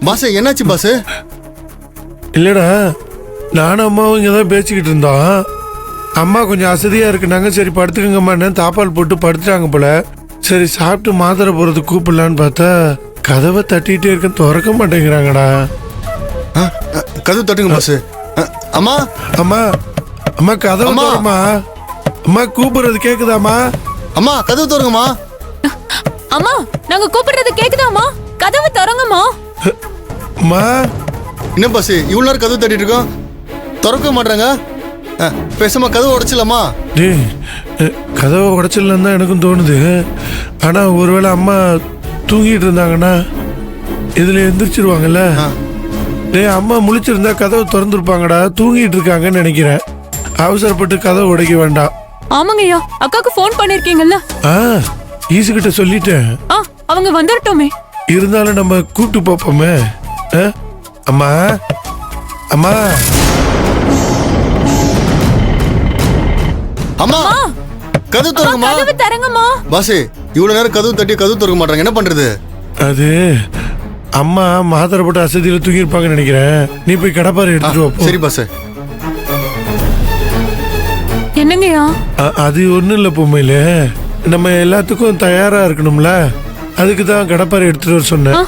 Pass என்னாச்சு pass? இல்லடா, நானும் அம்மாவும் இங்கே தான் பேசிக்கிட்டு இருந்தோம். அம்மா கொஞ்சம் அசதியாக இருக்குனாங்க. சரி படுத்துக்கங்கம்மான்னு தாப்பால் போட்டு படுத்துட்டாங்க போல. சரி சாப்பிட்டு மாத்திரை போகிறதுக்கு கூப்பிடலான்னு பார்த்தா கதவை தட்டிகிட்டே இருக்க, திறக்க மாட்டேங்கிறாங்கடா. கதவு தட்டுங்க பாஸ். அம்மா அம்மா அம்மா கதவு திறம்மா. அம்மா கூப்பிடுறது கேக்குதாம்மா? அம்மா கதவு திறங்கம்மா. அம்மா நாங்க கூப்பிடுறது கேக்குதாம்மா? கதவு திறங்கம்மா. அம்மா என்ன பாஸ் இவ்வளவு நேரம் கதவு தட்டிட்டு இருக்கோம், திறக்க மாட்டாங்க? பேசாம கதவு உடைச்சிடலாமா? டேய், கதவை உடைச்சிடலாம் தான் எனக்கும் தோணுது. ஆனால் ஒருவேளை அம்மா தூங்கிட்டு இருந்தாங்கன்னா இதில் எந்திரிச்சிருவாங்கல்ல. டேய், அம்மா முழிச்சிருந்தா கதவை திறந்துருப்பாங்கடா. தூங்கிட்டு இருக்காங்கன்னு நினைக்கிறேன். அவசரப்பட்டு கதவை உடைக்க வேண்டாம். ஆமாங்கய்யா, அக்காக்கு ஃபோன் பண்ணிருக்கீங்கல்ல? ஈசுகிட்ட சொல்லிட்டேன். அவங்க வந்துட்டோமே. இருந்தாலும் நம்ம கூப்பிட்டு பார்ப்போமே. அம்மா அம்மா அம்மா கதவு திறங்கம்மா. கதவு திறங்கம்மா. பாஸ் இவ்வளவு நேரம் கதவு தட்டி கதவு திறக்க மாட்டாங்க, என்ன பண்றது? அது அம்மா மாத்திரை போட்டு அசதியில் தூங்கிருப்பாங்கன்னு நினைக்கிறேன். நீ போய் கடப்பாரை எடுத்துட்டு வா. சரி பாஸ். என்னங்கய்யா? அது ஒன்றும் இல்லை பொம்மையில, நம்ம எல்லாத்துக்கும் தயாரா இருக்கணும்ல. அதுக்கு தான் கடப்பாரை எடுத்துட்டு வர சொன்னேன்.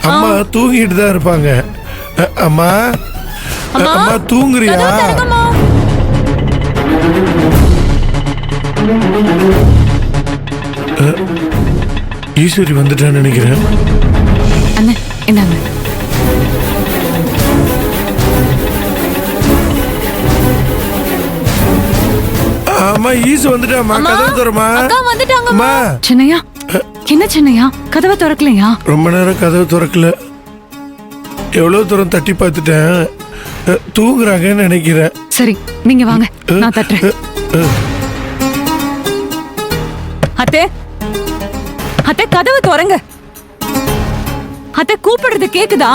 அம்மா தூங்கிட்டு தான் இருப்பாங்க. அம்மா அம்மா தூங்குறியா? ஈஸ்வரி வந்துட்டான்னு நினைக்கிறேன். என்னங்க அம்மா ஈசு வந்துட்டாமா. கதவு திறமா. அக்கா வந்துட்டாங்கம்மா. சின்னையா, என்ன சின்னையா கதவை திறக்கலையா? ரொம்ப நேரம் கதவு திறக்கல. எவ்வளவு தூரம் தட்டி பார்த்துட்டேன். தூங்குறாங்கன்னு நினைக்கிறேன். சரி நீங்க வாங்க, நான் தட்டுறேன். அத்தை அத்தை கதவு திறங்க. அத்தை கூப்பிடுறது கேக்குதா?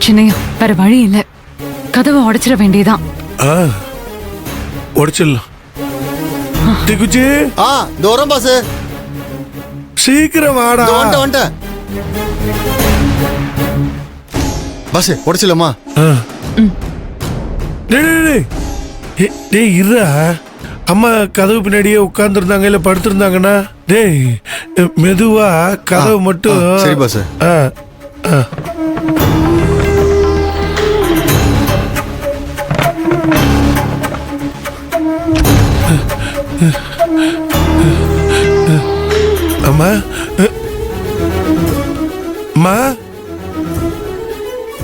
சின்னையா, வேற வழி இல்ல, கதவை உடைச்சிட வேண்டியதான். உடைச்சிடலாம். திகுச்சி தூரம் பாஸ், சீக்கிரம் வாடா. வந்துட்டேன் பாஸ். உடைச்சிடலாமா? டேய் இருடா. அம்மா கதவு பின்னாடியே உட்கார்ந்துருந்தாங்க இல்ல படுத்திருந்தாங்கன்னா, டேய் மெதுவா கதவு மட்டும். சரி பாஸ். அம்மா அம்மா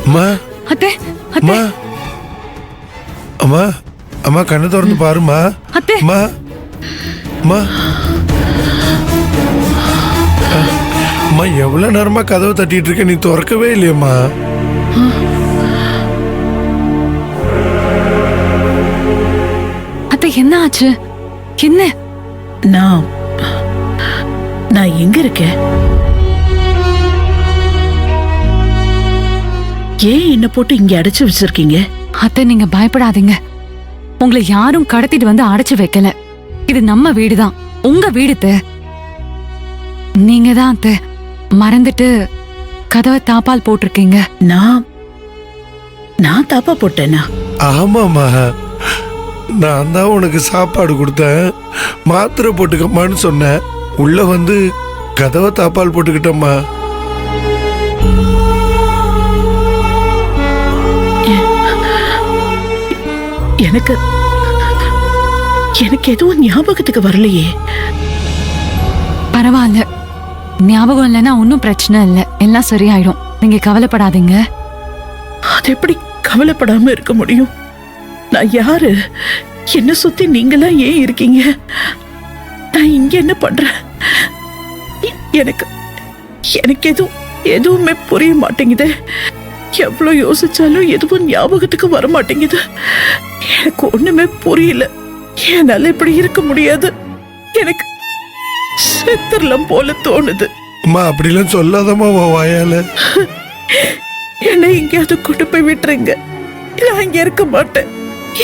அம்மா அத்தை அம்மா அம்மா அம்மா கண்ணை திறந்து பாருமா. அத்தை அம்மா அம்மா அம்மா எவ்வளவு நேரமா கதவை தட்டிட்டு இருக்க, நீ திறக்கவே இல்லையம்மா. அத்தை என்ன ஆச்சு? என்ன? நான் எங்க இருக்கேன்? ஏன் என்ன போட்டு இங்க அடைச்சு வச்சிருக்கீங்க? அத்தை நீங்க பயப்படாதீங்க. உங்களை யாரும் கடத்திட்டு வந்து அடைச்சு வைக்கல. இது நம்ம வீடுதான், உங்க வீடு. நீங்க தான் அத்தை மறந்துட்டு கதவை தாப்பால் போட்டிருக்கீங்க. நான் தாப்பா போட்டேனா? ஆமாம்மா, நான் தான் உனக்கு சாப்பாடு கொடுத்தேன், மாத்திரை போட்டுக்கம்மான்னு சொன்னேன். உள்ள வந்து கதவை தாப்பால் போட்டுக்கிட்டம்மா. எனக்கு எதுவும் ஞாபகத்துக்கு வரலையே. பரவாயில்ல, ஞாபகம் இல்லைன்னா ஒன்னும் பிரச்சனை இல்லை, எல்லாம் சரியாயிடும். நீங்க கவலைப்படாதீங்க. அது எப்படி கவலைப்படாம இருக்க முடியும்? நான் யாரு? என்ன சுத்தி நீங்களா ஏன் இருக்கீங்க? நான் இங்க என்ன பண்றேன்? எனக்கு எதுவுமே புரிய மாட்டேங்குது. எவ்வளவு யோசிச்சாலும் எதுவும் ஞாபகத்துக்கு வர மாட்டேங்குது. எனக்கு ஒண்ணுமே புரியல. என்னால இப்படி இருக்க முடியாது. எனக்கு செத்துரலாம் போல தோணுது. அம்மா அப்படிலாம் சொல்லாதம்மா வாயால. என்னை எங்கேயாவது கூட்டு போய் விட்டுருங்க. நான் இங்க இருக்க மாட்டேன்,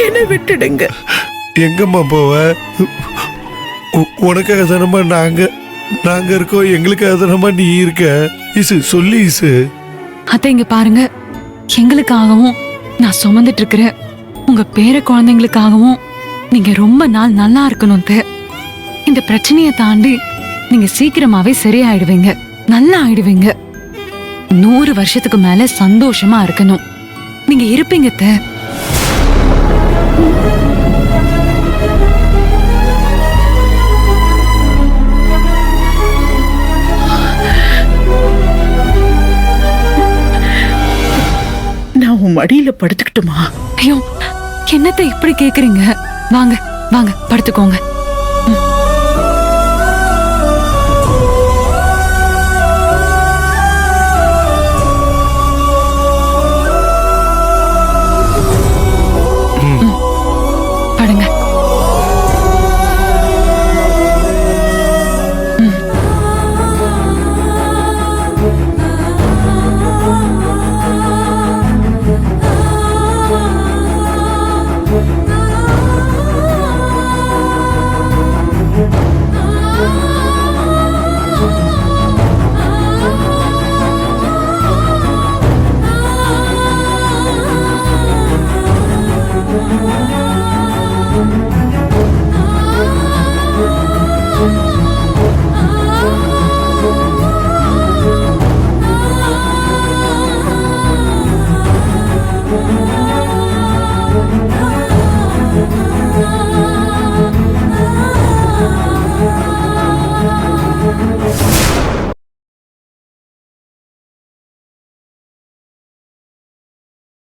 என்னை விட்டுடுங்க. எங்கம்மா போவ? உனக்காக தானம்மா நாங்க நாங்க இருக்கோம், எங்களுக்காக தானம்மா நீ இருக்க. இசு சொல்லு இசு. அத்தை இங்க பாருங்க, எங்களுக்காகவும் நான் சுமந்துட்டு இருக்கிற உங்க பேர குழந்தைங்களுக்காகவும் நீங்க ரொம்ப நாள் நல்லா இருக்கணும் அத்தை. இந்த பிரச்சனையை தாண்டி நீங்க சீக்கிரமாவே சரியாயிடுவீங்க, நல்லா ஆயிடுவீங்க. 100 வருஷத்துக்கு மேல சந்தோஷமா இருக்கணும். நீங்க இருப்பீங்க அத்தை. நான் உன் மடியில படுத்துக்கிட்டுமா? ஐயோ, என்னத்தை இப்படி கேக்குறீங்க? வாங்க வாங்க படுத்துக்கோங்க.